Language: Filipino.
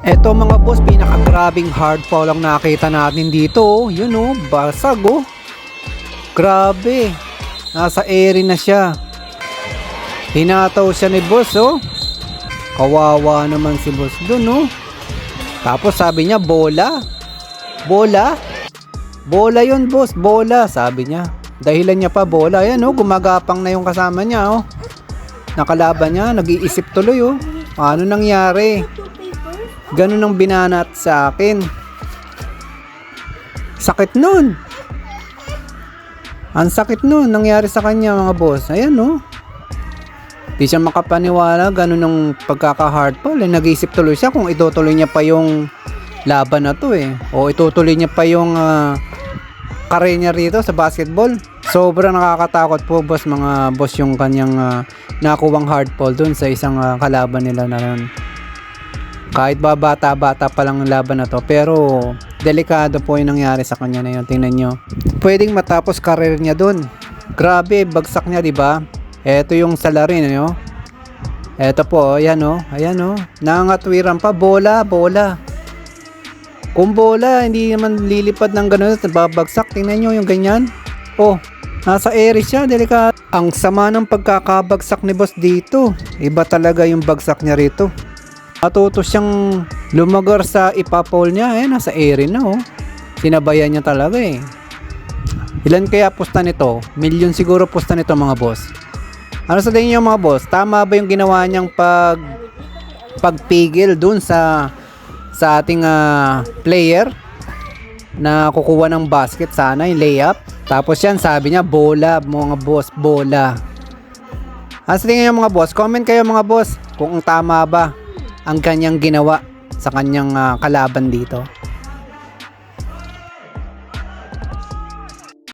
Eto mga boss, pinakagrabing hard foul ang nakita natin dito. Oh. Yun oh, basag oh. Grabe. Nasa area na siya. Hinataw siya ni boss oh. Kawawa naman si boss dun oh. Tapos sabi niya bola. Bola? Bola yun boss, bola sabi niya. Dahilan niya pa bola. Ayan oh, gumagapang na yung kasama niya oh. Nakalaban niya, nag-iisip tuloy oh. Ano nangyari? Ganun ang binanat sa akin. Sakit nun. Ang sakit nun nangyari sa kanya mga boss. Ayan no. Di siya makapaniwala. Ganun ang pagkaka-hard foul. Nag-iisip tuloy siya kung itutuloy niya pa yung laban na to eh. O itutuloy niya pa yung career niya rito sa basketball. Sobrang nakakatakot po boss mga boss yung kanyang nakuwang hard foul dun sa isang kalaban nila na yun. Kahit ba bata-bata pa lang ang laban na to, pero delikado po yung nangyari sa kanya na yun. Tingnan nyo. Pwedeng matapos career niya dun. Grabe, bagsak niya, di ba? Ito yung salarin, no? Ito po, ayan, oh. Ayan, oh. Nangangatwiran pa. Bola, bola. Kung bola, hindi naman lilipad ng gano'n. Nababagsak. Tingnan nyo yung ganyan. Oh, nasa area siya. Delikado. Ang sama ng pagkakabagsak ni boss dito. Iba talaga yung bagsak niya rito. Matuto siyang lumagar sa ipapaul niya. Nasa area na oh. Sinabayan niya talaga eh. Ilan kaya pusta nito? Milyon siguro pusta nito mga boss. Ano sa tingin niyo mga boss? Tama ba yung ginawa niyang pagpigil dun sa ating player na kukuha ng basket sana yung layup? Tapos yan sabi niya bola mga boss, bola. Ano sa tingin niyo mga boss? Comment kayo mga boss kung tama ba ang kanyang ginawa sa kanyang kalaban dito.